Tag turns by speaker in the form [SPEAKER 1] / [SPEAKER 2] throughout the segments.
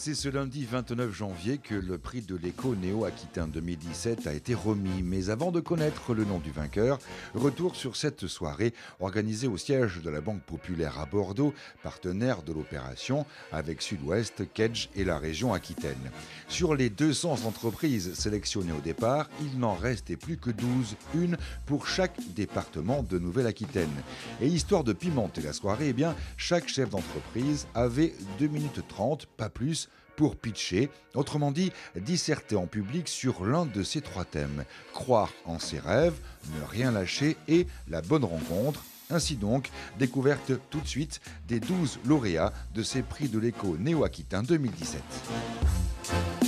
[SPEAKER 1] C'est ce lundi 29 janvier que le prix de l'écho Néo-Aquitain 2017 a été remis. Mais avant de connaître le nom du vainqueur, retour sur cette soirée organisée au siège de la Banque Populaire à Bordeaux, partenaire de l'opération avec Sud-Ouest, Kedge et la région Aquitaine. Sur les 200 entreprises sélectionnées au départ, il n'en restait plus que 12, une pour chaque département de Nouvelle-Aquitaine. Et histoire de pimenter la soirée, chaque chef d'entreprise avait 2 minutes 30, pas plus, pour pitcher, autrement dit, disserter en public sur l'un de ces 3 thèmes. Croire en ses rêves, ne rien lâcher et la bonne rencontre. Ainsi donc, découverte tout de suite des 12 lauréats de ces prix de l'écho Néo-Aquitain 2017.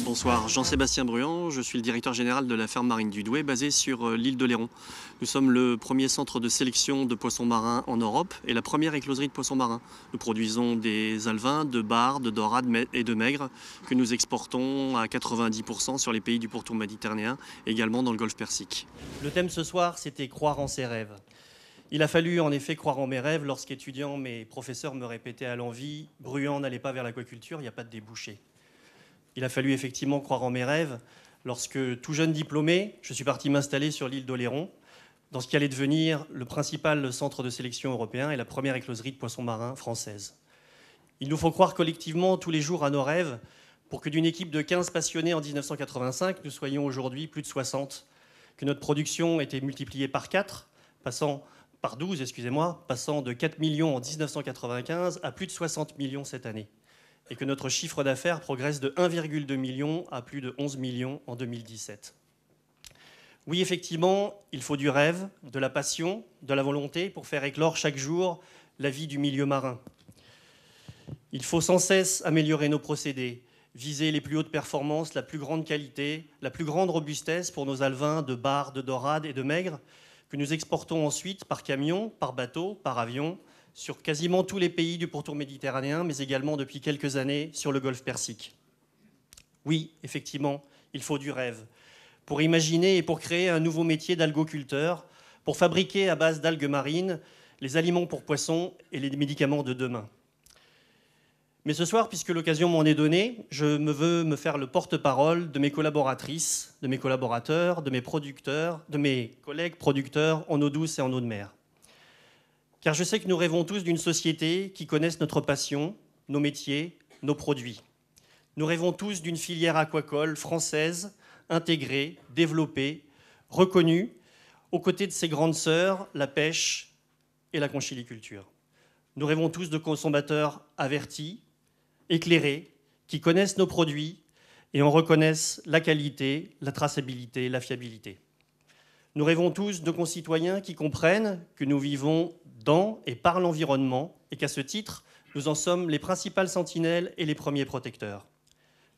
[SPEAKER 2] Bonsoir, Jean-Sébastien Bruand, je suis le directeur général de la ferme marine du Douai, basée sur l'île d'Oléron. Nous sommes le premier centre de sélection de poissons marins en Europe et la première écloserie de poissons marins. Nous produisons des alevins, de bar, de dorade et de maigre que nous exportons à 90% sur les pays du pourtour méditerranéen, également dans le golfe Persique.
[SPEAKER 3] Le thème ce soir, c'était croire en ses rêves. Il a fallu en effet croire en mes rêves lorsqu'étudiant, mes professeurs me répétaient à l'envi « Bruand, n'allez pas vers l'aquaculture, il n'y a pas de débouché ». Il a fallu effectivement croire en mes rêves lorsque, tout jeune diplômé, je suis parti m'installer sur l'île d'Oléron, dans ce qui allait devenir le principal centre de sélection européen et la première écloserie de poissons marins française. Il nous faut croire collectivement tous les jours à nos rêves pour que d'une équipe de 15 passionnés en 1985, nous soyons aujourd'hui plus de 60, que notre production ait été multipliée par 12, passant de 4 millions en 1995 à plus de 60 millions cette année, et que notre chiffre d'affaires progresse de 1,2 million à plus de 11 millions en 2017. Oui, effectivement, il faut du rêve, de la passion, de la volonté pour faire éclore chaque jour la vie du milieu marin. Il faut sans cesse améliorer nos procédés, viser les plus hautes performances, la plus grande qualité, la plus grande robustesse pour nos alevins de bar, de dorade et de maigre, que nous exportons ensuite par camion, par bateau, par avion, sur quasiment tous les pays du pourtour méditerranéen, mais également depuis quelques années sur le golfe Persique. Oui, effectivement, il faut du rêve pour imaginer et pour créer un nouveau métier d'algoculteur, pour fabriquer à base d'algues marines les aliments pour poissons et les médicaments de demain. Mais ce soir, puisque l'occasion m'en est donnée, je veux me faire le porte-parole de mes collaboratrices, de mes collaborateurs, de mes producteurs, de mes collègues producteurs en eau douce et en eau de mer. Car je sais que nous rêvons tous d'une société qui connaisse notre passion, nos métiers, nos produits. Nous rêvons tous d'une filière aquacole française, intégrée, développée, reconnue, aux côtés de ses grandes sœurs, la pêche et la conchiliculture. Nous rêvons tous de consommateurs avertis, éclairés, qui connaissent nos produits et en reconnaissent la qualité, la traçabilité, la fiabilité. Nous rêvons tous de concitoyens qui comprennent que nous vivons dans et par l'environnement et qu'à ce titre, nous en sommes les principales sentinelles et les premiers protecteurs.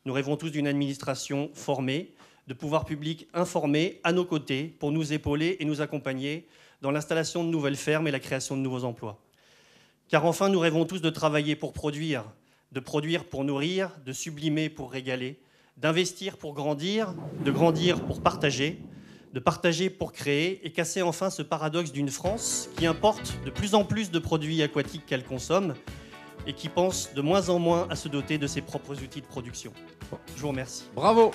[SPEAKER 3] Nous rêvons tous d'une administration formée, de pouvoirs publics informés à nos côtés pour nous épauler et nous accompagner dans l'installation de nouvelles fermes et la création de nouveaux emplois. Car enfin, nous rêvons tous de travailler pour produire, de produire pour nourrir, de sublimer pour régaler, d'investir pour grandir, de grandir pour partager, de partager pour créer et casser enfin ce paradoxe d'une France qui importe de plus en plus de produits aquatiques qu'elle consomme et qui pense de moins en moins à se doter de ses propres outils de production. Je vous remercie.
[SPEAKER 1] Bravo!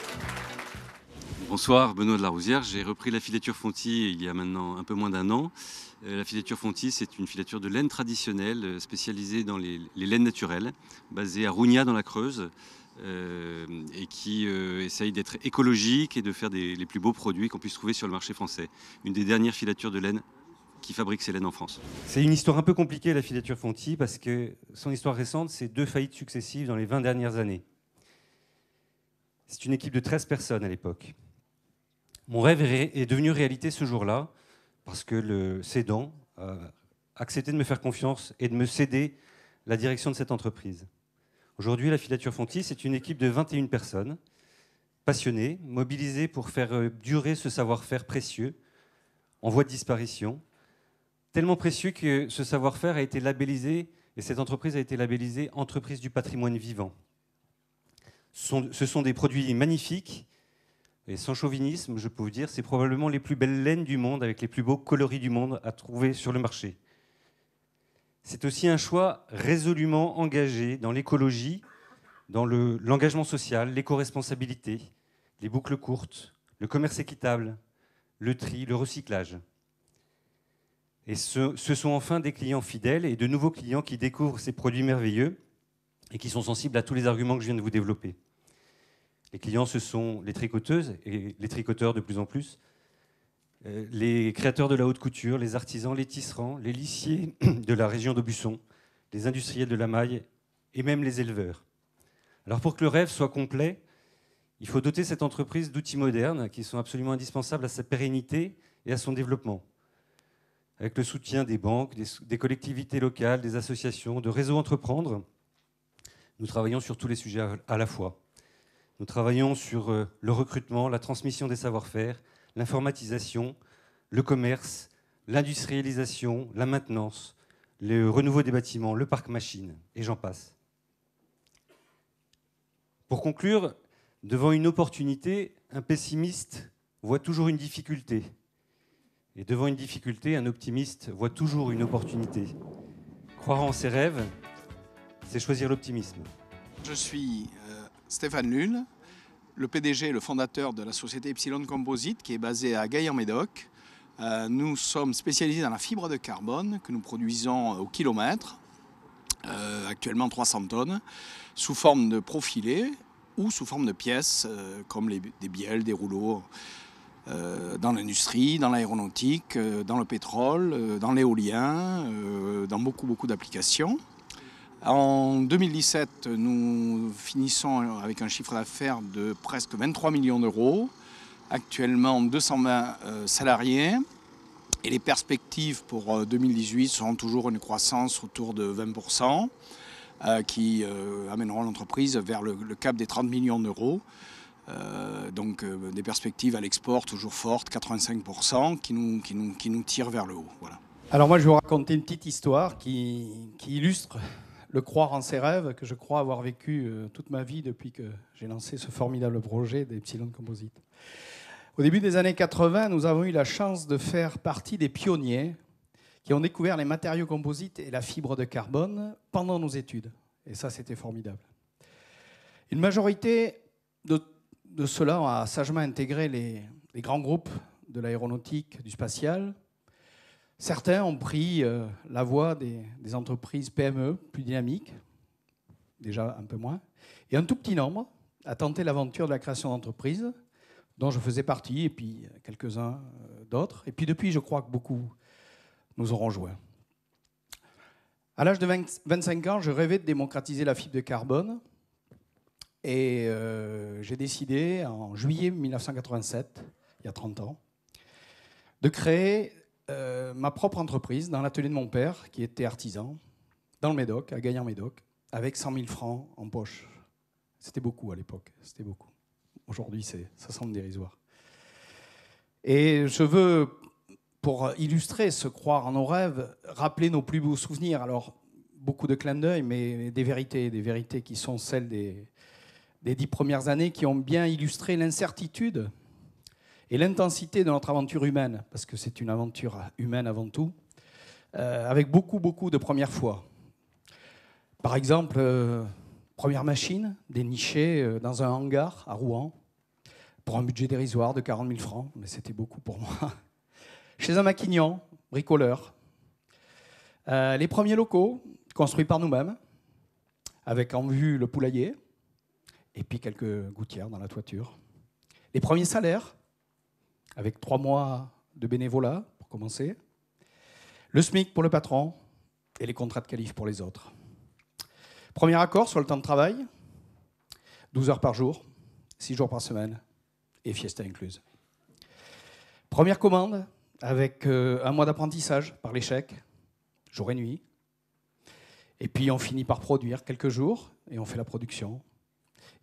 [SPEAKER 4] Bonsoir, Benoît de la Rousière. J'ai repris la filature Fonty il y a maintenant un peu moins d'1 an. La filature Fonty, c'est une filature de laine traditionnelle spécialisée dans les laines naturelles, basée à Rougna dans la Creuse, et qui essaye d'être écologique et de faire les plus beaux produits qu'on puisse trouver sur le marché français. Une des dernières filatures de laine qui fabrique ces laines en France.
[SPEAKER 5] C'est une histoire un peu compliquée, la filature Fonty, parce que son histoire récente, c'est 2 faillites successives dans les 20 dernières années. C'est une équipe de 13 personnes à l'époque. Mon rêve est devenu réalité ce jour-là, parce que le cédant a accepté de me faire confiance et de me céder la direction de cette entreprise. Aujourd'hui, la filature Fonty, c'est une équipe de 21 personnes, passionnées, mobilisées pour faire durer ce savoir-faire précieux, en voie de disparition, tellement précieux que ce savoir-faire a été labellisé, et cette entreprise a été labellisée Entreprise du patrimoine vivant. Ce sont des produits magnifiques, et sans chauvinisme, je peux vous dire, c'est probablement les plus belles laines du monde, avec les plus beaux coloris du monde à trouver sur le marché. C'est aussi un choix résolument engagé dans l'écologie dans l'engagement social, l'éco-responsabilité, les boucles courtes, le commerce équitable, le tri, le recyclage. Et ce sont enfin des clients fidèles et de nouveaux clients qui découvrent ces produits merveilleux et qui sont sensibles à tous les arguments que je viens de vous développer. Les clients, ce sont les tricoteuses et les tricoteurs de plus en plus, les créateurs de la haute couture, les artisans, les tisserands, les lissiers de la région d'Aubusson, les industriels de la maille et même les éleveurs. Alors pour que le rêve soit complet, il faut doter cette entreprise d'outils modernes qui sont absolument indispensables à sa pérennité et à son développement. Avec le soutien des banques, des collectivités locales, des associations, de réseaux entreprendre, nous travaillons sur tous les sujets à la fois. Nous travaillons sur le recrutement, la transmission des savoir-faire, l'informatisation, le commerce, l'industrialisation, la maintenance, le renouveau des bâtiments, le parc machine, et j'en passe. Pour conclure, devant une opportunité, un pessimiste voit toujours une difficulté. Et devant une difficulté, un optimiste voit toujours une opportunité. Croire en ses rêves, c'est choisir l'optimisme.
[SPEAKER 6] Je suis Stéphane Lulle, le PDG et le fondateur de la société Epsilon Composite qui est basée à Gaillan-Médoc. Nous sommes spécialisés dans la fibre de carbone que nous produisons au kilomètre, actuellement 300 tonnes, sous forme de profilés ou sous forme de pièces comme des bielles, des rouleaux, dans l'industrie, dans l'aéronautique, dans le pétrole, dans l'éolien, dans beaucoup d'applications. En 2017, nous finissons avec un chiffre d'affaires de presque 23 millions d'euros, actuellement 220 salariés, et les perspectives pour 2018 seront toujours une croissance autour de 20%, qui amèneront l'entreprise vers le cap des 30 millions d'euros. Donc des perspectives à l'export toujours fortes, 85%, qui nous tirent vers le haut. Voilà.
[SPEAKER 7] Alors moi, je vais vous raconter une petite histoire qui illustre le croire en ses rêves que je crois avoir vécu toute ma vie depuis que j'ai lancé ce formidable projet d'Epsilon Composite. Au début des années 80, nous avons eu la chance de faire partie des pionniers qui ont découvert les matériaux composites et la fibre de carbone pendant nos études. Et ça, c'était formidable. Une majorité de ceux-là a sagement intégré les grands groupes de l'aéronautique, du spatial. Certains ont pris la voie des entreprises PME, plus dynamiques, déjà un peu moins. Et un tout petit nombre a tenté l'aventure de la création d'entreprises, dont je faisais partie, et puis quelques-uns d'autres. Et puis depuis, je crois que beaucoup nous auront rejoints. À l'âge de 25 ans, je rêvais de démocratiser la fibre de carbone. Et j'ai décidé, en juillet 1987, il y a 30 ans, de créer ma propre entreprise dans l'atelier de mon père, qui était artisan, dans le Médoc, à Gaillan-Médoc, avec 100 000 francs en poche. C'était beaucoup à l'époque, c'était beaucoup. Aujourd'hui, ça semble dérisoire. Et je veux, pour illustrer ce croire en nos rêves, rappeler nos plus beaux souvenirs. Alors, beaucoup de clins d'œil, mais des vérités qui sont celles des 10 premières années, qui ont bien illustré l'incertitude et l'intensité de notre aventure humaine, parce que c'est une aventure humaine avant tout, avec beaucoup de premières fois. Par exemple, première machine dénichée dans un hangar à Rouen, pour un budget dérisoire de 40 000 francs, mais c'était beaucoup pour moi. Chez un maquignon, bricoleur. Les premiers locaux, construits par nous-mêmes, avec en vue le poulailler, et puis quelques gouttières dans la toiture. Les premiers salaires, avec 3 mois de bénévolat pour commencer. Le SMIC pour le patron et les contrats de qualif pour les autres. Premier accord sur le temps de travail, 12 heures par jour, 6 jours par semaine et fiesta incluse. Première commande avec 1 mois d'apprentissage par l'échec, jour et nuit. Et puis on finit par produire quelques jours et on fait la production.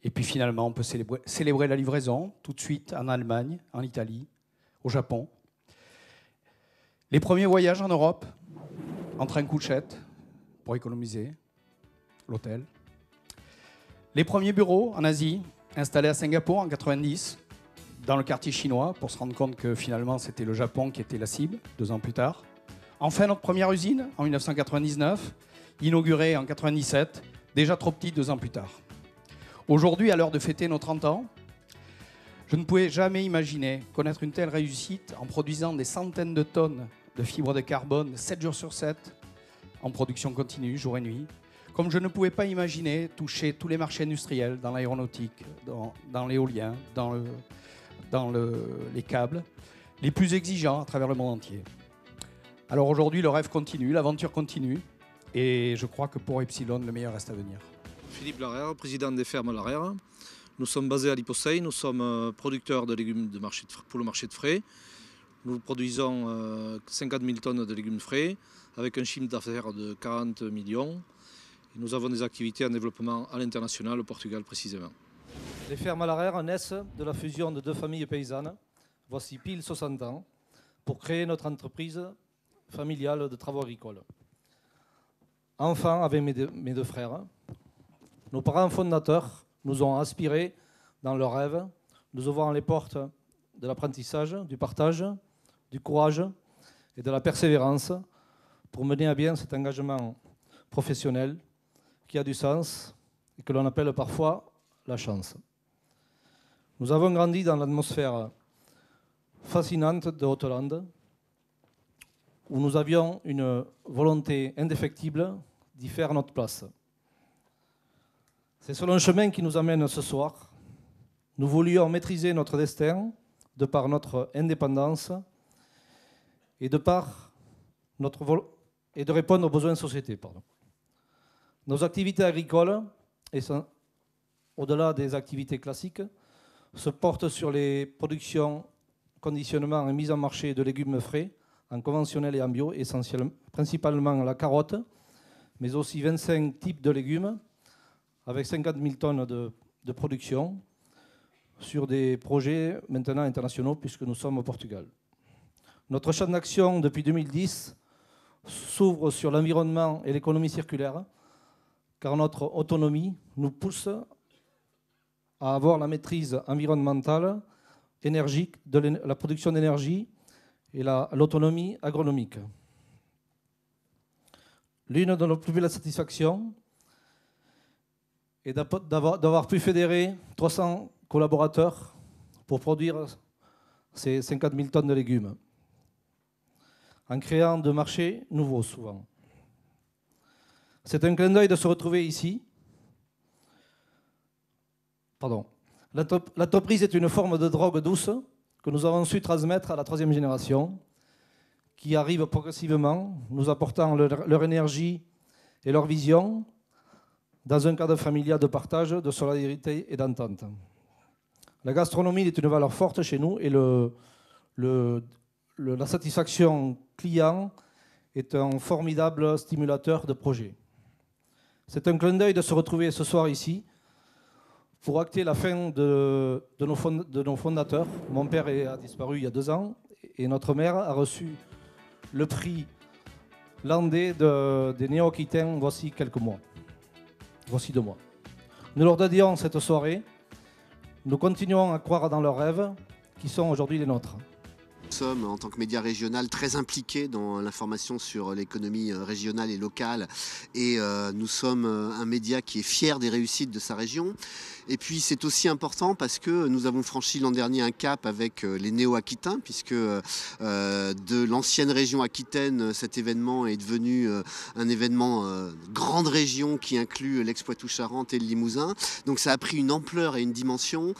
[SPEAKER 7] Et puis finalement, on peut célébrer la livraison tout de suite en Allemagne, en Italie, au Japon. Les premiers voyages en Europe, en train couchette, pour économiser, l'hôtel. Les premiers bureaux en Asie, installés à Singapour en 90, dans le quartier chinois, pour se rendre compte que finalement c'était le Japon qui était la cible, 2 ans plus tard. Enfin, notre première usine, en 1999, inaugurée en 97, déjà trop petite 2 ans plus tard. Aujourd'hui, à l'heure de fêter nos 30 ans, je ne pouvais jamais imaginer connaître une telle réussite en produisant des centaines de tonnes de fibres de carbone 7 jours sur 7, en production continue, jour et nuit. Comme je ne pouvais pas imaginer toucher tous les marchés industriels, dans l'aéronautique, dans l'éolien, dans les câbles, les plus exigeants à travers le monde entier. Alors aujourd'hui, le rêve continue, l'aventure continue, et je crois que pour Epsilon, le meilleur reste à venir.
[SPEAKER 8] Philippe Larère, président des fermes Larère. Nous sommes basés à Liposeil, nous sommes producteurs de légumes pour le marché de frais. Nous produisons 50 000 tonnes de légumes frais avec un chiffre d'affaires de 40 millions. Et nous avons des activités en développement à l'international, au Portugal précisément.
[SPEAKER 9] Les fermes Larère naissent de la fusion de deux familles paysannes, voici pile 60 ans, pour créer notre entreprise familiale de travaux agricoles. Enfant avec mes deux frères, nos parents fondateurs nous ont inspirés dans leurs rêves, nous ouvrant les portes de l'apprentissage, du partage, du courage et de la persévérance pour mener à bien cet engagement professionnel qui a du sens et que l'on appelle parfois la chance. Nous avons grandi dans l'atmosphère fascinante de Haute-Lande où nous avions une volonté indéfectible d'y faire notre place. C'est sur le chemin qui nous amène ce soir. Nous voulions maîtriser notre destin de par notre indépendance et de répondre aux besoins de société. Nos activités agricoles, au-delà des activités classiques, se portent sur les productions, conditionnement et mise en marché de légumes frais, en conventionnel et en bio, principalement la carotte, mais aussi 25 types de légumes, avec 50 000 tonnes de production sur des projets maintenant internationaux puisque nous sommes au Portugal. Notre champ d'action depuis 2010 s'ouvre sur l'environnement et l'économie circulaire car notre autonomie nous pousse à avoir la maîtrise environnementale, énergique, de la production d'énergie et l'autonomie agronomique. L'une de nos plus belles satisfactions et d'avoir pu fédérer 300 collaborateurs pour produire ces 50 000 tonnes de légumes, en créant de marchés nouveaux souvent. C'est un clin d'œil de se retrouver ici. L'entreprise est une forme de drogue douce que nous avons su transmettre à la troisième génération, qui arrive progressivement, nous apportant leur énergie et leur vision, dans un cadre familial de partage, de solidarité et d'entente. La gastronomie est une valeur forte chez nous et la satisfaction client est un formidable stimulateur de projet. C'est un clin d'œil de se retrouver ce soir ici pour acter la fin de nos fondateurs. Mon père a disparu il y a 2 ans et notre mère a reçu le prix landais des Néo-Aquitains voici 2 mois. Nous leur dédions cette soirée. Nous continuons à croire dans leurs rêves qui sont aujourd'hui les nôtres.
[SPEAKER 10] Nous sommes, en tant que média régional, très impliqués dans l'information sur l'économie régionale et locale. Et nous sommes un média qui est fier des réussites de sa région. Et puis c'est aussi important parce que nous avons franchi l'an dernier un cap avec les Néo-Aquitains, puisque de l'ancienne région aquitaine, cet événement est devenu un événement grande région qui inclut l'Aix-Poitou-Charentes et le Limousin. Donc ça a pris une ampleur et une dimension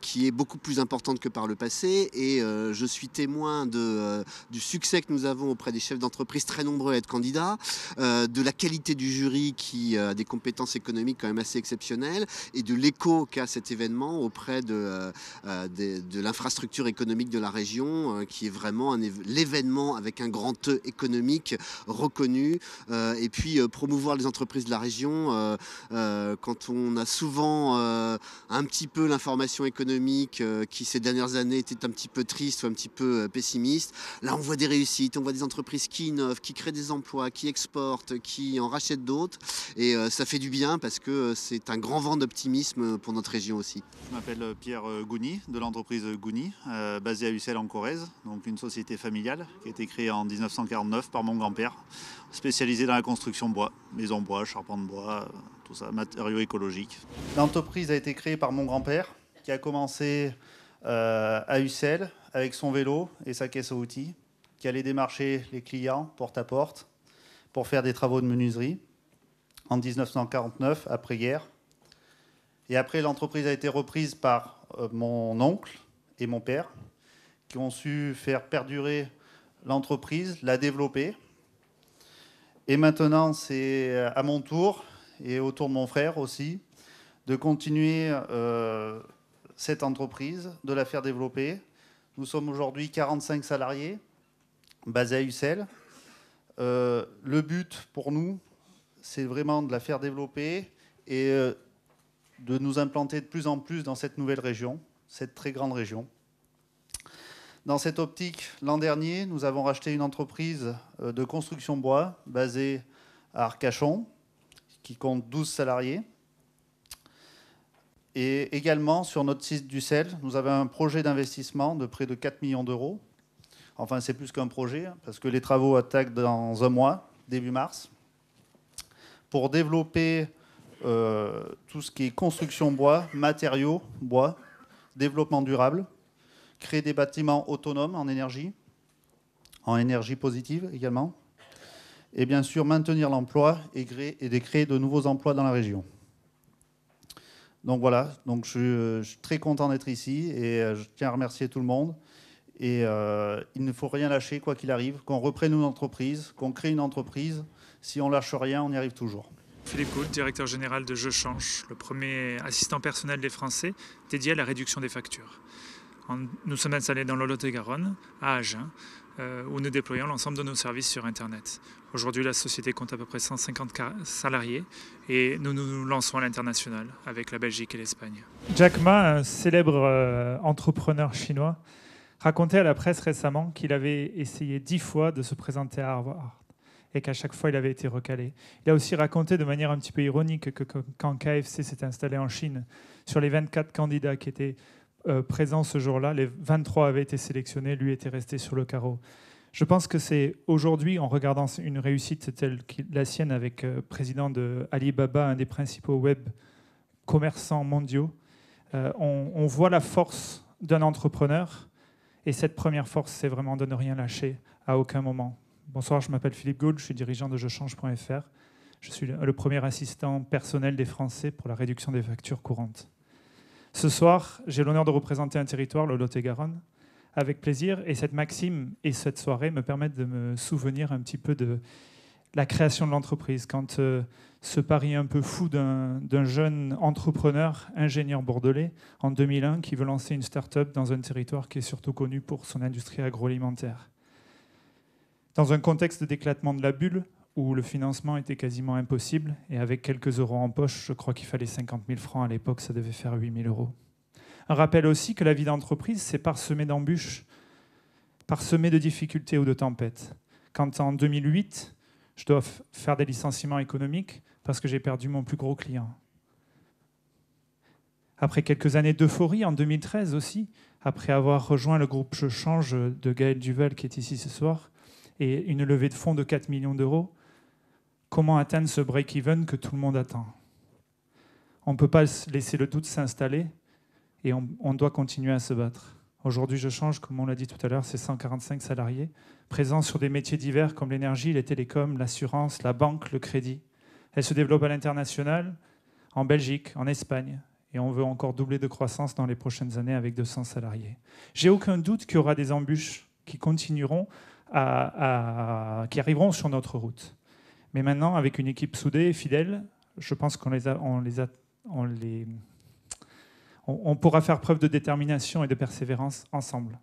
[SPEAKER 10] qui est beaucoup plus importante que par le passé. Et je suis témoin du succès que nous avons auprès des chefs d'entreprise très nombreux à être candidats, de la qualité du jury qui a des compétences économiques quand même assez exceptionnelles et de l'écho qu'a cet événement auprès de l'infrastructure économique de la région qui est vraiment l'événement avec un grand E économique reconnu et puis promouvoir les entreprises de la région quand on a souvent un petit peu l'information économique qui ces dernières années était un petit peu triste ou un petit peu peu pessimiste. Là, on voit des réussites, on voit des entreprises qui innovent, qui créent des emplois, qui exportent, qui en rachètent d'autres. Et ça fait du bien parce que c'est un grand vent d'optimisme pour notre région aussi.
[SPEAKER 11] Je m'appelle Pierre Gouni, de l'entreprise Gouni, basée à Ussel en Corrèze, donc une société familiale qui a été créée en 1949 par mon grand-père, spécialisée dans la construction bois, maison bois, charpente bois, tout ça, matériaux écologiques.
[SPEAKER 12] L'entreprise a été créée par mon grand-père qui a commencé à Ussel avec son vélo et sa caisse à outils, qui allait démarcher les clients porte à porte pour faire des travaux de menuiserie en 1949, après-guerre. Et après, l'entreprise a été reprise par mon oncle et mon père, qui ont su faire perdurer l'entreprise, la développer. Et maintenant, c'est à mon tour, et au tour de mon frère aussi, de continuer cette entreprise, de la faire développer. Nous sommes aujourd'hui 45 salariés, basés à Ussel. Le but pour nous, c'est vraiment de la faire développer et de nous implanter de plus en plus dans cette nouvelle région, cette très grande région. Dans cette optique, l'an dernier, nous avons racheté une entreprise de construction bois basée à Arcachon, qui compte 12 salariés. Et également, sur notre site d'Ussel, nous avons un projet d'investissement de près de 4 millions d'euros. Enfin, c'est plus qu'un projet, parce que les travaux attaquent dans un mois, début mars, pour développer tout ce qui est construction bois, matériaux bois, développement durable, créer des bâtiments autonomes en énergie positive également, et bien sûr maintenir l'emploi et créer de nouveaux emplois dans la région. Donc voilà, donc je suis très content d'être ici et je tiens à remercier tout le monde. Et il ne faut rien lâcher, quoi qu'il arrive, qu'on reprenne une entreprise, qu'on crée une entreprise. Si on lâche rien, on y arrive toujours.
[SPEAKER 13] Philippe Gould, directeur général de Je Change, le premier assistant personnel des Français dédié à la réduction des factures. Nous sommes installés dans le Lot-et-Garonne, à Agen, où nous déployons l'ensemble de nos services sur Internet. Aujourd'hui, la société compte à peu près 150 salariés et nous nous lançons à l'international avec la Belgique et l'Espagne.
[SPEAKER 14] Jack Ma, un célèbre entrepreneur chinois, racontait à la presse récemment qu'il avait essayé 10 fois de se présenter à Harvard et qu'à chaque fois, il avait été recalé. Il a aussi raconté de manière un petit peu ironique que quand KFC s'est installé en Chine, sur les 24 candidats qui étaient présents ce jour-là, les 23 avaient été sélectionnés, lui était resté sur le carreau. Je pense que c'est aujourd'hui, en regardant une réussite telle que la sienne avec président de Alibaba, un des principaux web commerçants mondiaux, on voit la force d'un entrepreneur. Et cette première force, c'est vraiment de ne rien lâcher à aucun moment. Bonsoir, je m'appelle Philippe Gould, je suis dirigeant de jechange.fr. Je suis le premier assistant personnel des Français pour la réduction des factures courantes. Ce soir, j'ai l'honneur de représenter un territoire, le Lot-et-Garonne, avec plaisir. Et cette maxime et cette soirée me permettent de me souvenir un petit peu de la création de l'entreprise. Quand ce pari un peu fou d'un jeune entrepreneur, ingénieur bordelais, en 2001, qui veut lancer une start-up dans un territoire qui est surtout connu pour son industrie agroalimentaire. Dans un contexte d'éclatement de la bulle, où le financement était quasiment impossible, et avec quelques euros en poche, je crois qu'il fallait 50 000 francs à l'époque, ça devait faire 8 000 euros. Un rappel aussi que la vie d'entreprise, c'est parsemé d'embûches, parsemé de difficultés ou de tempêtes. Quand en 2008, je dois faire des licenciements économiques parce que j'ai perdu mon plus gros client. Après quelques années d'euphorie, en 2013 aussi, après avoir rejoint le groupe Je Change de Gaël Duval, qui est ici ce soir, et une levée de fonds de 4 millions d'euros, comment atteindre ce break-even que tout le monde attend? On ne peut pas laisser le doute s'installer et on doit continuer à se battre. Aujourd'hui, Je Change, comme on l'a dit tout à l'heure, c'est 145 salariés, présents sur des métiers divers comme l'énergie, les télécoms, l'assurance, la banque, le crédit. Elle se développe à l'international, en Belgique, en Espagne, et on veut encore doubler de croissance dans les prochaines années avec 200 salariés. J'ai aucun doute qu'il y aura des embûches qui continueront, qui arriveront sur notre route. Mais maintenant, avec une équipe soudée et fidèle, je pense on pourra faire preuve de détermination et de persévérance ensemble.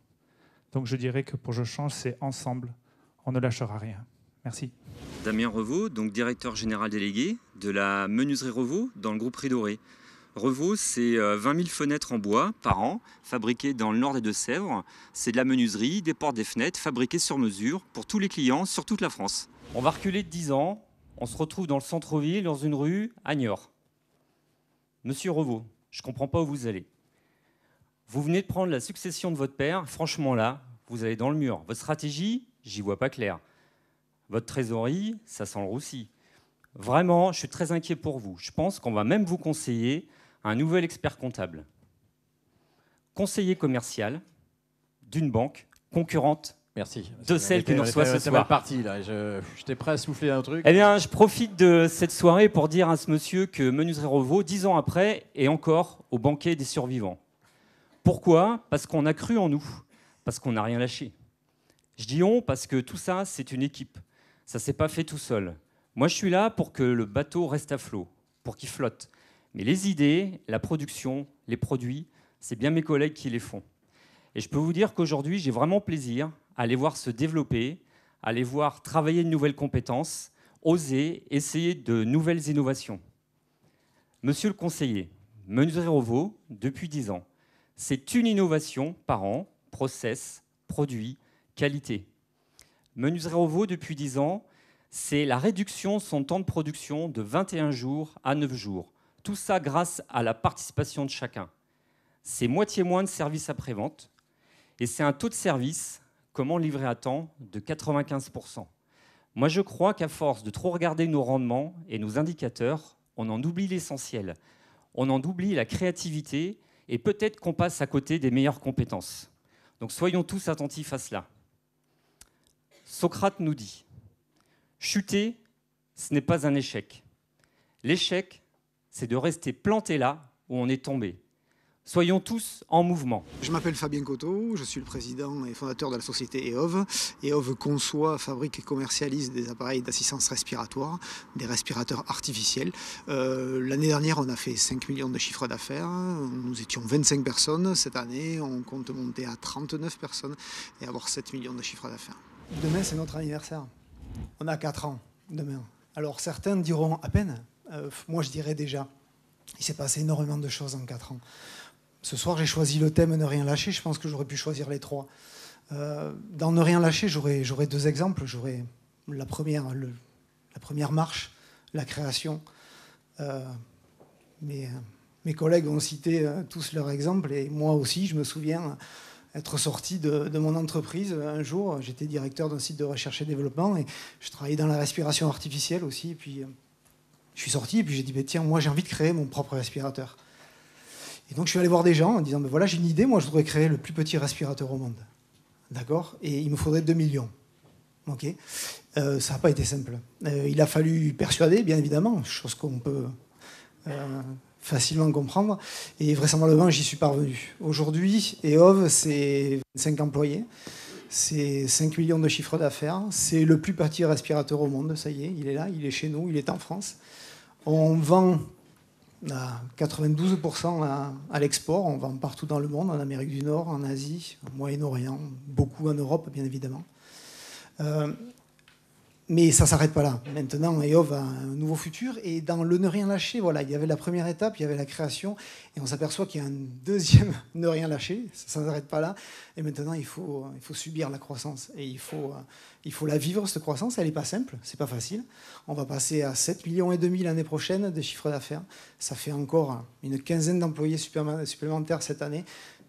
[SPEAKER 14] Donc je dirais que pour Je Change, c'est ensemble. On ne lâchera rien. Merci.
[SPEAKER 15] Damien Revaux, donc directeur général délégué de la menuiserie Revaux dans le groupe Ridoré. Revaux, c'est 20 000 fenêtres en bois par an, fabriquées dans le nord des Deux-Sèvres. C'est de la menuiserie, des portes, des fenêtres, fabriquées sur mesure pour tous les clients sur toute la France. On va reculer de 10 ans, on se retrouve dans le centre-ville, dans une rue, à Niort. Monsieur Revaux, je ne comprends pas où vous allez. Vous venez de prendre la succession de votre père, franchement là, vous allez dans le mur. Votre stratégie, j'y vois pas clair. Votre trésorerie, ça sent le roussi. Vraiment, je suis très inquiet pour vous. Je pense qu'on va même vous conseiller un nouvel expert comptable. Conseiller commercial d'une banque concurrente.
[SPEAKER 16] Merci.
[SPEAKER 15] De celle qui nous reçoit ce soir.
[SPEAKER 16] C'est mal parti, là. J'étais prêt à souffler un truc.
[SPEAKER 15] Eh bien, je profite de cette soirée pour dire à ce monsieur que Menuiserie Revaux, 10 ans après, est encore au banquet des survivants. Pourquoi? Parce qu'on a cru en nous. Parce qu'on n'a rien lâché. Je dis on parce que tout ça, c'est une équipe. Ça ne s'est pas fait tout seul. Moi, je suis là pour que le bateau reste à flot, pour qu'il flotte. Mais les idées, la production, les produits, c'est bien mes collègues qui les font. Et je peux vous dire qu'aujourd'hui, j'ai vraiment plaisir à les voir se développer, à les voir travailler de nouvelles compétences, oser, essayer de nouvelles innovations. Monsieur le conseiller, Menuiserie Revaux, depuis 10 ans, c'est une innovation par an, process, produit, qualité. Menuiserie Revaux, depuis 10 ans, c'est la réduction de son temps de production de 21 jours à 9 jours. Tout ça grâce à la participation de chacun. C'est moitié moins de services après-vente et c'est un taux de service, comment livrer à temps, de 95%. Moi, je crois qu'à force de trop regarder nos rendements et nos indicateurs, on en oublie l'essentiel. On en oublie la créativité et peut-être qu'on passe à côté des meilleures compétences. Donc soyons tous attentifs à cela. Socrate nous dit: chuter, ce n'est pas un échec. L'échec, c'est de rester planté là où on est tombé. Soyons tous en mouvement.
[SPEAKER 17] Je m'appelle Fabien Coteau, je suis le président et fondateur de la société EOV. EOV conçoit, fabrique et commercialise des appareils d'assistance respiratoire, des respirateurs artificiels. L'année dernière, on a fait 5 millions de chiffre d'affaires. Nous étions 25 personnes. Cette année, on compte monter à 39 personnes et avoir 7 millions de chiffre d'affaires.
[SPEAKER 18] Demain, c'est notre anniversaire. On a 4 ans demain. Alors certains diront à peine. Moi, je dirais déjà. Il s'est passé énormément de choses en 4 ans. Ce soir, j'ai choisi le thème Ne rien lâcher. Je pense que j'aurais pu choisir les 3. Dans Ne rien lâcher, j'aurais 2 exemples. J'aurais la première marche, la création. Mes collègues ont cité tous leurs exemples. Et moi aussi, je me souviens être sorti de mon entreprise. Un jour, j'étais directeur d'un site de recherche et développement. Et je travaillais dans la respiration artificielle aussi. Et puis, je suis sorti et puis j'ai dit, tiens, moi, j'ai envie de créer mon propre respirateur. Et donc, je suis allé voir des gens en disant, voilà, j'ai une idée, moi, je voudrais créer le plus petit respirateur au monde. D'accord? Et il me faudrait 2 millions. OK. Ça n'a pas été simple. Il a fallu persuader, bien évidemment, chose qu'on peut facilement comprendre. Et vraisemblablement, j'y suis parvenu. Aujourd'hui, EOV, c'est 25 employés. C'est 5 millions de chiffre d'affaires. C'est le plus petit respirateur au monde. Ça y est, il est là, il est chez nous, il est en France. On vend à 92% à l'export. On vend partout dans le monde, en Amérique du Nord, en Asie, au Moyen-Orient, beaucoup en Europe, bien évidemment. Mais ça ne s'arrête pas là. Maintenant, EOV a un nouveau futur. Et dans le ne rien lâcher, voilà, il y avait la première étape, il y avait la création. Et on s'aperçoit qu'il y a un deuxième ne rien lâcher. Ça ne s'arrête pas là. Et maintenant, il faut subir la croissance. Et il faut la vivre, cette croissance. Elle n'est pas simple, ce n'est pas facile. On va passer à 7,5 millions l'année prochaine de chiffre d'affaires. Ça fait encore une quinzaine d'employés supplémentaires cette année.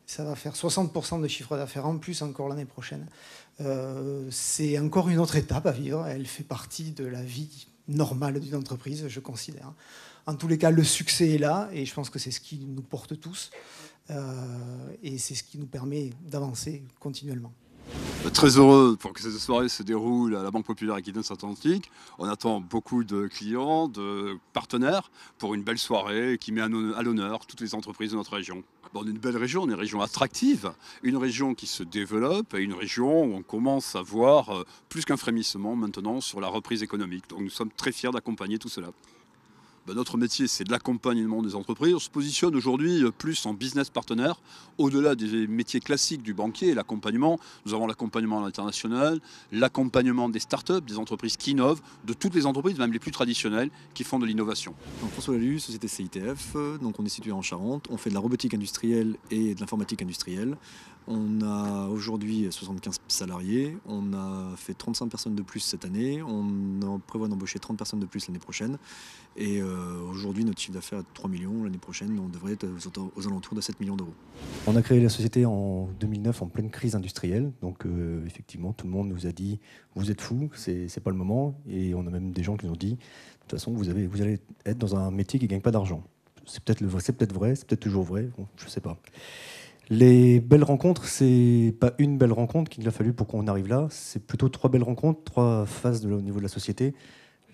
[SPEAKER 18] Ça va faire 60% de chiffre d'affaires en plus encore l'année prochaine. C'est encore une autre étape à vivre. Elle fait partie de la vie normale d'une entreprise, je considère. En tous les cas, le succès est là et je pense que c'est ce qui nous porte tous et c'est ce qui nous permet d'avancer continuellement.
[SPEAKER 19] Très heureux pour que cette soirée se déroule à la Banque Populaire Aquitaine-Atlantique. On attend beaucoup de clients, de partenaires pour une belle soirée qui met à l'honneur toutes les entreprises de notre région. On est une belle région, on est une région attractive, une région qui se développe et une région où on commence à voir plus qu'un frémissement maintenant sur la reprise économique. Donc nous sommes très fiers d'accompagner tout cela. Notre métier, c'est de l'accompagnement des entreprises. On se positionne aujourd'hui plus en business partenaire, au-delà des métiers classiques du banquier et l'accompagnement. Nous avons l'accompagnement à l'international, l'accompagnement des startups, des entreprises qui innovent, de toutes les entreprises, même les plus traditionnelles, qui font de l'innovation.
[SPEAKER 20] François Lalu, société CITF, donc on est situé en Charente, on fait de la robotique industrielle et de l'informatique industrielle. On a aujourd'hui 75 salariés, on a fait 35 personnes de plus cette année, on prévoit d'embaucher 30 personnes de plus l'année prochaine. Et aujourd'hui, notre chiffre d'affaires est de 3 millions. L'année prochaine, on devrait être aux alentours de 7 millions d'euros.
[SPEAKER 21] On a créé la société en 2009 en pleine crise industrielle. Donc effectivement, tout le monde nous a dit « vous êtes fous, c'est pas le moment ». Et on a même des gens qui nous ont dit « de toute façon, vous allez être dans un métier qui ne gagne pas d'argent ». C'est peut-être vrai, c'est peut-être toujours vrai, bon, je ne sais pas. Les belles rencontres, c'est pas une belle rencontre qu'il a fallu pour qu'on arrive là, c'est plutôt 3 belles rencontres, 3 phases au niveau de la société.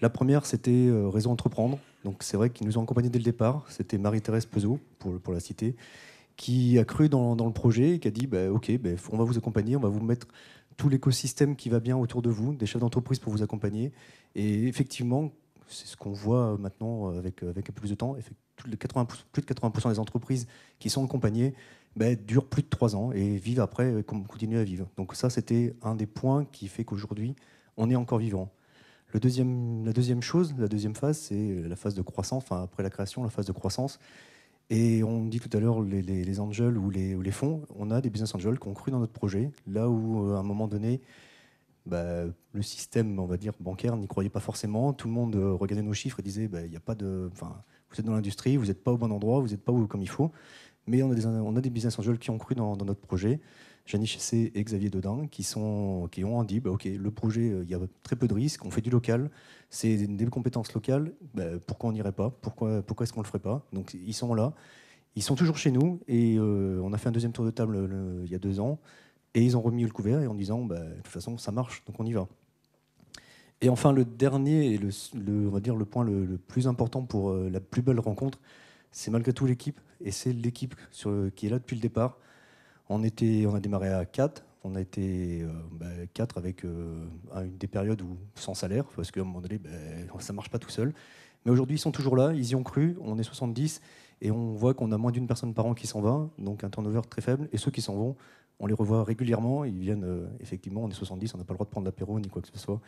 [SPEAKER 21] La première, c'était Réseau Entreprendre. Donc c'est vrai qu'ils nous ont accompagnés dès le départ. C'était Marie-Thérèse Peuzot, pour la citer, qui a cru dans le projet et qui a dit OK, on va vous accompagner, on va vous mettre tout l'écosystème qui va bien autour de vous, des chefs d'entreprise pour vous accompagner. Et effectivement, c'est ce qu'on voit maintenant avec un peu plus de temps. Plus de 80% des entreprises qui sont accompagnées durent plus de 3 ans et vivent après, continuent à vivre. Donc ça, c'était un des points qui fait qu'aujourd'hui, on est encore vivant. La deuxième phase, c'est la phase de croissance, enfin après la création, la phase de croissance. Et on dit tout à l'heure les angels ou les fonds, on a des business angels qui ont cru dans notre projet, là où à un moment donné, le système, on va dire, bancaire n'y croyait pas forcément. Tout le monde regardait nos chiffres et disait y a pas de, vous êtes dans l'industrie, vous n'êtes pas au bon endroit, vous n'êtes pas comme il faut. Mais on a des business angels qui ont cru dans notre projet. Jeannie Chessé et Xavier Dodin qui ont dit OK, le projet, il y a très peu de risques, on fait du local, c'est des compétences locales, pourquoi on n'irait pas, pourquoi est-ce qu'on ne le ferait pas? Donc ils sont là, ils sont toujours chez nous et on a fait un deuxième tour de table il y a 2 ans et ils ont remis le couvert en disant de toute façon ça marche, donc on y va. Et enfin le dernier et on va dire le point le plus important pour la plus belle rencontre, c'est malgré tout l'équipe, et c'est l'équipe qui est là depuis le départ. On a démarré à 4, on a été 4 avec des périodes où sans salaire, parce qu'à un moment donné, ça ne marche pas tout seul. Mais aujourd'hui, ils sont toujours là, ils y ont cru, on est 70, et on voit qu'on a moins d'une personne par an qui s'en va, donc un turnover très faible, et ceux qui s'en vont, on les revoit régulièrement, ils viennent, effectivement, on est 70, on n'a pas le droit de prendre l'apéro ni quoi que ce soit.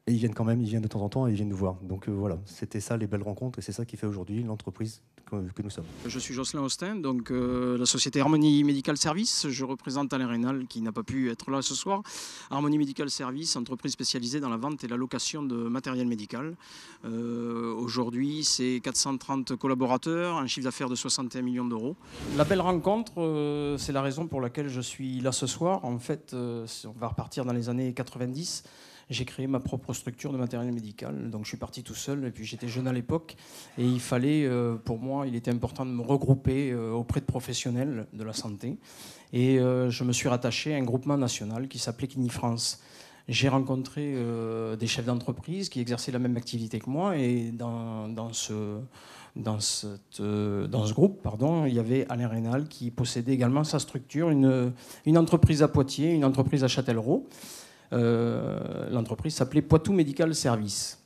[SPEAKER 21] Et ils viennent quand même, ils viennent de temps en temps et ils viennent nous voir. Donc voilà, c'était ça les belles rencontres et c'est ça qui fait aujourd'hui l'entreprise que nous sommes.
[SPEAKER 22] Je suis Jocelyn Austin, donc la société Harmonie Medical Service. Je représente Alain Rénal qui n'a pas pu être là ce soir. Harmonie Medical Service, entreprise spécialisée dans la vente et la location de matériel médical. Aujourd'hui, c'est 430 collaborateurs, un chiffre d'affaires de 61 millions d'euros. La belle rencontre, c'est la raison pour laquelle je suis là ce soir. En fait, on va repartir dans les années 90. J'ai créé ma propre structure de matériel médical, donc je suis parti tout seul, et puis j'étais jeune à l'époque, et il fallait, pour moi, il était important de me regrouper auprès de professionnels de la santé, et je me suis rattaché à un groupement national qui s'appelait Clini France. J'ai rencontré des chefs d'entreprise qui exerçaient la même activité que moi, et dans ce groupe, il y avait Alain Rénal qui possédait également sa structure, une entreprise à Poitiers, une entreprise à Châtellerault. L'entreprise s'appelait Poitou Medical Service.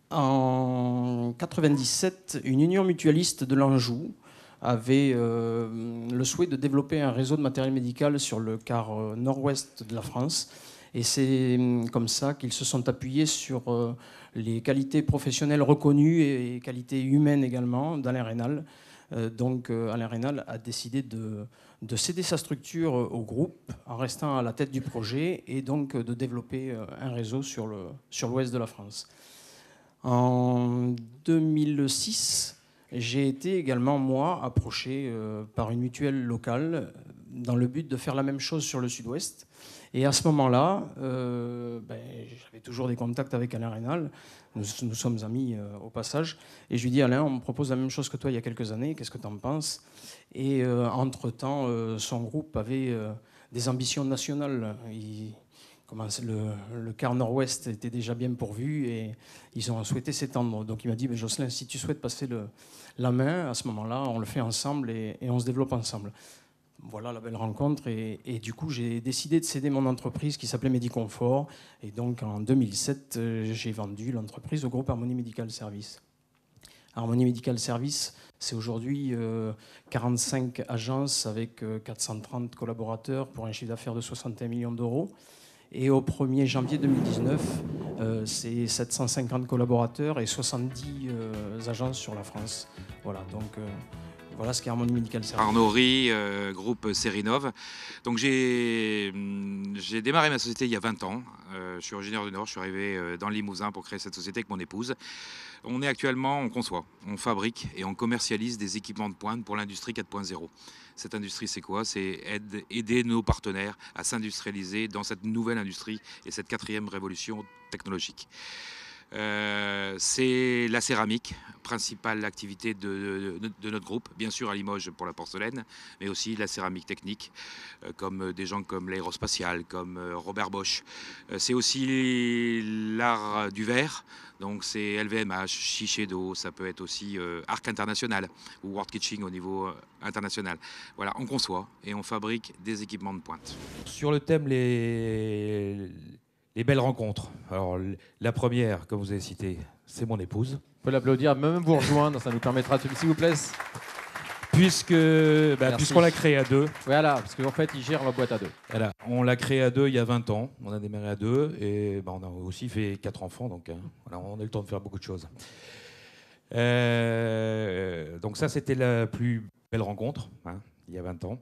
[SPEAKER 22] En 1997, une union mutualiste de l'Anjou avait le souhait de développer un réseau de matériel médical sur le quart nord-ouest de la France. Et c'est comme ça qu'ils se sont appuyés sur les qualités professionnelles reconnues et qualités humaines également d'Alain Rénal. Donc Alain Rénal a décidé de céder sa structure au groupe en restant à la tête du projet et donc de développer un réseau sur l'ouest de la France. En 2006, j'ai été également, moi, approché par une mutuelle locale dans le but de faire la même chose sur le sud-ouest. Et à ce moment-là, j'avais toujours des contacts avec Alain Rénal. Nous sommes amis au passage. Et je lui dis, Alain, on me propose la même chose que toi il y a quelques années. Qu'est-ce que tu en penses? Et entre-temps, son groupe avait des ambitions nationales. Le quart nord-ouest était déjà bien pourvu et ils ont souhaité s'étendre. Donc il m'a dit, Jocelyn, si tu souhaites passer la main, à ce moment-là, on le fait ensemble et on se développe ensemble. Voilà la belle rencontre et du coup j'ai décidé de céder mon entreprise qui s'appelait Mediconfort et donc en 2007 j'ai vendu l'entreprise au groupe Harmonie Medical Service. Harmonie Médicale Service, c'est aujourd'hui 45 agences avec 430 collaborateurs pour un chiffre d'affaires de 61 millions d'euros. Et au 1er janvier 2019, c'est 750 collaborateurs et 70 agences sur la France. Voilà, donc voilà ce qu'est Harmonie Médicale Service.
[SPEAKER 2] Arnaud Rie, groupe Sérinov. Donc j'ai démarré ma société il y a 20 ans. Je suis originaire du Nord, je suis arrivé dans le Limousin pour créer cette société avec mon épouse. On conçoit, on fabrique et on commercialise des équipements de pointe pour l'industrie 4.0. Cette industrie, c'est quoi? C'est aider nos partenaires à s'industrialiser dans cette nouvelle industrie et cette 4e révolution technologique. C'est la céramique, principale activité de notre groupe, bien sûr à Limoges pour la porcelaine, mais aussi la céramique technique, comme des gens comme l'aérospatial, comme Robert Bosch. C'est aussi l'art du verre, donc c'est LVMH, Shiseido, ça peut être aussi Arc International ou World Kitchen au niveau international. Voilà, on conçoit et on fabrique des équipements de pointe.
[SPEAKER 3] Sur le thème les belles rencontres. Alors, la première, comme vous avez cité, c'est mon épouse.
[SPEAKER 16] On peut l'applaudir, même vous rejoindre, ça nous permettra, s'il vous plaît.
[SPEAKER 3] Puisqu'on l'a créé à deux.
[SPEAKER 16] Voilà, parce qu'en fait, ils gèrent la boîte à deux.
[SPEAKER 3] Voilà, on l'a créé à deux il y a 20 ans. On a démarré à deux et on a aussi fait 4 enfants, donc voilà, on a eu le temps de faire beaucoup de choses. Donc ça, c'était la plus belle rencontre, il y a 20 ans.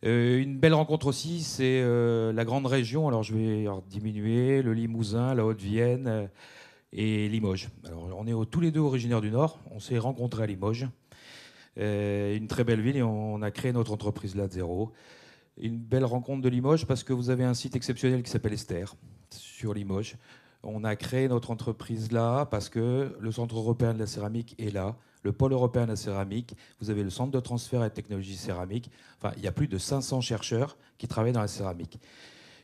[SPEAKER 3] Une belle rencontre aussi, c'est la grande région. Alors je vais diminuer le Limousin, la Haute-Vienne et Limoges. Alors on est tous les deux originaires du Nord. On s'est rencontrés à Limoges, une très belle ville, et on a créé notre entreprise là de zéro. Une belle rencontre de Limoges parce que vous avez un site exceptionnel qui s'appelle Esther sur Limoges. On a créé notre entreprise là parce que le Centre européen de la céramique est là. Le pôle européen de la céramique, vous avez le centre de transfert et de technologie céramique. Enfin, il y a plus de 500 chercheurs qui travaillent dans la céramique.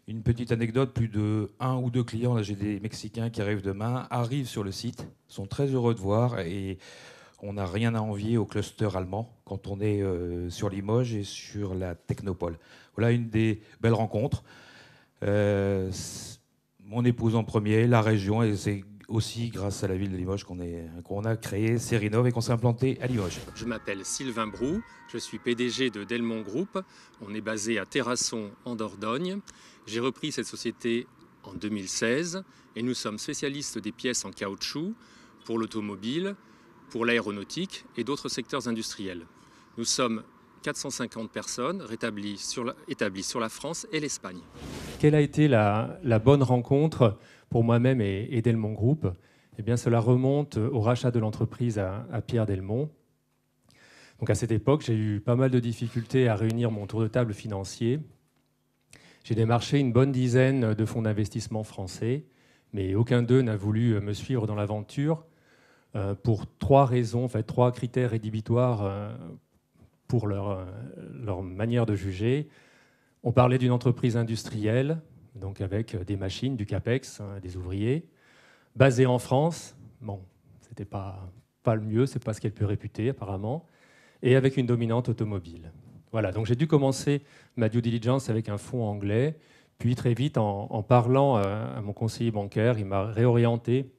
[SPEAKER 3] Une petite anecdote, plus de 1 ou 2 clients, là j'ai des Mexicains qui arrivent demain, arrivent sur le site, sont très heureux de voir, et on n'a rien à envier au cluster allemand quand on est sur Limoges et sur la Technopole. Voilà une des belles rencontres. Mon épouse en premier, la région, et c'est aussi grâce à la ville de Limoges qu'on a créé Sérinov et qu'on s'est implanté à Limoges.
[SPEAKER 23] Je m'appelle Sylvain Brou, je suis PDG de Delmont Group. On est basé à Terrasson en Dordogne. J'ai repris cette société en 2016 et nous sommes spécialistes des pièces en caoutchouc pour l'automobile, pour l'aéronautique et d'autres secteurs industriels. Nous sommes 450 personnes établies sur la France et l'Espagne.
[SPEAKER 24] Quelle a été la bonne rencontre pour moi-même et Delmont Group? Eh bien, cela remonte au rachat de l'entreprise à Pierre Delmont. Donc à cette époque, j'ai eu pas mal de difficultés à réunir mon tour de table financier. J'ai démarché une bonne dizaine de fonds d'investissement français, mais aucun d'eux n'a voulu me suivre dans l'aventure pour 3 raisons, en fait 3 critères rédhibitoires pour leur manière de juger. On parlait d'une entreprise industrielle, donc avec des machines, du CAPEX, des ouvriers, basée en France. Bon, c'était pas le mieux, c'est pas ce qui est le plus réputé apparemment, et avec une dominante automobile. Voilà, donc j'ai dû commencer ma due diligence avec un fonds anglais, puis très vite, en parlant à mon conseiller bancaire, il m'a réorienté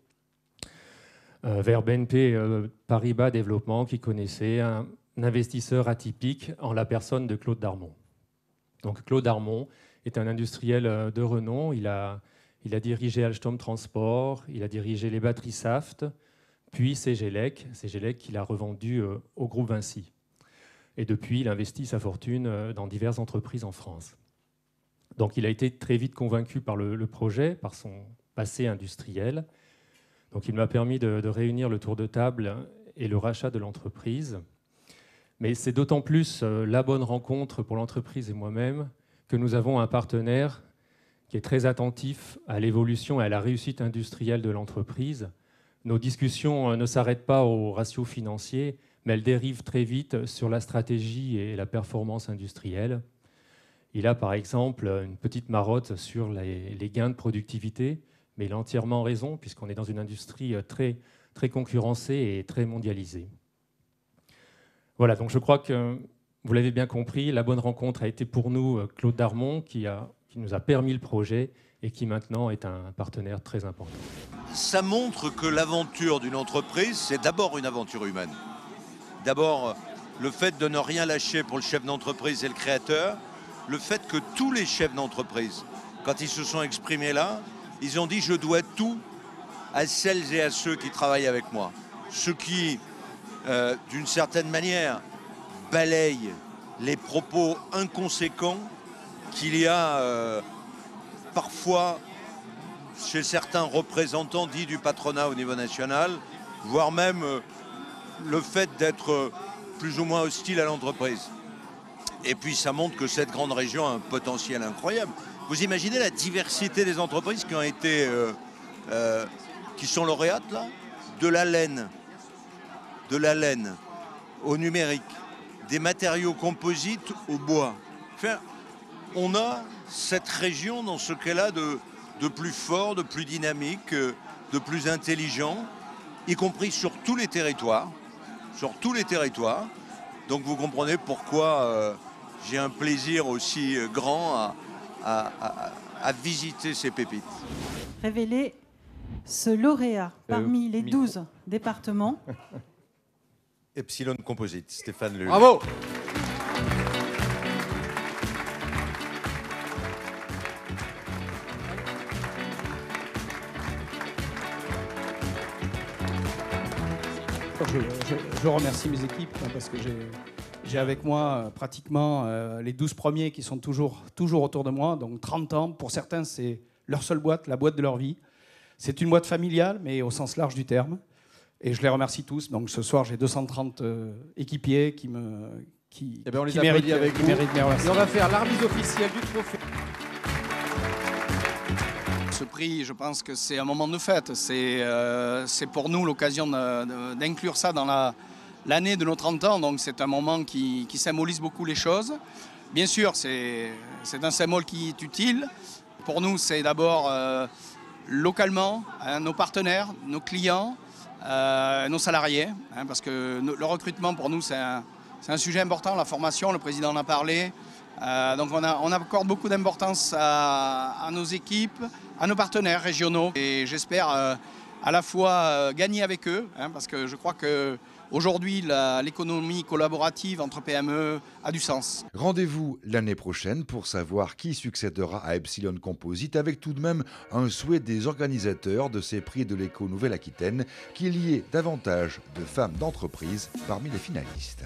[SPEAKER 24] vers BNP Paribas Développement, qui connaissait un investisseur atypique en la personne de Claude Darmon. Donc Claude Darmon est un industriel de renom. Il a dirigé Alstom Transport, il a dirigé les batteries Saft, puis Cegelec qu'il a revendu au groupe Vinci. Et depuis, il investit sa fortune dans diverses entreprises en France. Donc il a été très vite convaincu par le projet, par son passé industriel. Donc il m'a permis de réunir le tour de table et le rachat de l'entreprise. Mais c'est d'autant plus la bonne rencontre pour l'entreprise et moi-même que nous avons un partenaire qui est très attentif à l'évolution et à la réussite industrielle de l'entreprise. Nos discussions ne s'arrêtent pas aux ratios financiers, mais elles dérivent très vite sur la stratégie et la performance industrielle. Il a par exemple une petite marotte sur les gains de productivité, mais il a entièrement raison puisqu'on est dans une industrie très, très concurrencée et très mondialisée. Voilà, donc je crois que vous l'avez bien compris, la bonne rencontre a été pour nous Claude Darmon qui qui nous a permis le projet et qui maintenant est un partenaire très important.
[SPEAKER 1] Ça montre que l'aventure d'une entreprise, c'est d'abord une aventure humaine. D'abord, le fait de ne rien lâcher pour le chef d'entreprise et le créateur, le fait que tous les chefs d'entreprise, quand ils se sont exprimés là, ils ont dit « je dois tout à celles et à ceux qui travaillent avec moi ». Ce qui, d'une certaine manière, balaye les propos inconséquents qu'il y a parfois chez certains représentants dits du patronat au niveau national, voire même le fait d'être plus ou moins hostile à l'entreprise. Et puis ça montre que cette grande région a un potentiel incroyable. Vous imaginez la diversité des entreprises qui ont été, qui sont lauréates là, de la laine au numérique, des matériaux composites au bois. Enfin, on a cette région dans ce qu'elle a de plus fort, de plus dynamique, de plus intelligent, y compris sur tous les territoires. Sur tous les territoires. Donc vous comprenez pourquoi j'ai un plaisir aussi grand à visiter ces pépites.
[SPEAKER 4] Révéler ce lauréat parmi les 12 départements.
[SPEAKER 5] Epsilon Composite, Stéphane Le.
[SPEAKER 16] Bravo.
[SPEAKER 7] Je remercie mes équipes parce que j'ai avec moi pratiquement les 12 premiers qui sont toujours autour de moi, donc 30 ans. Pour certains, c'est leur seule boîte, la boîte de leur vie. C'est une boîte familiale, mais au sens large du terme. Et je les remercie tous. Donc ce soir, j'ai 230 équipiers qui
[SPEAKER 16] on les
[SPEAKER 7] méritent
[SPEAKER 16] applaudit avec vous.
[SPEAKER 7] mes remerciements.
[SPEAKER 16] Et on va faire la remise officielle du trophée.
[SPEAKER 6] Ce prix, je pense que c'est un moment de fête. C'est pour nous l'occasion d'inclure ça dans l'année de nos 30 ans. Donc c'est un moment qui symbolise beaucoup les choses. Bien sûr, c'est un symbole qui est utile. Pour nous, c'est d'abord localement, nos partenaires, nos clients, nos salariés. Parce que le recrutement, pour nous, c'est un sujet important. La formation, le président en a parlé. Donc on accorde beaucoup d'importance à nos équipes, à nos partenaires régionaux. Et j'espère à la fois gagner avec eux, parce que je crois qu'aujourd'hui, l'économie collaborative entre PME a du sens.
[SPEAKER 25] Rendez-vous l'année prochaine pour savoir qui succédera à Epsilon Composite, avec tout de même un souhait des organisateurs de ces prix de l'éco Nouvelle-Aquitaine qu'il y ait davantage de femmes d'entreprise parmi les finalistes.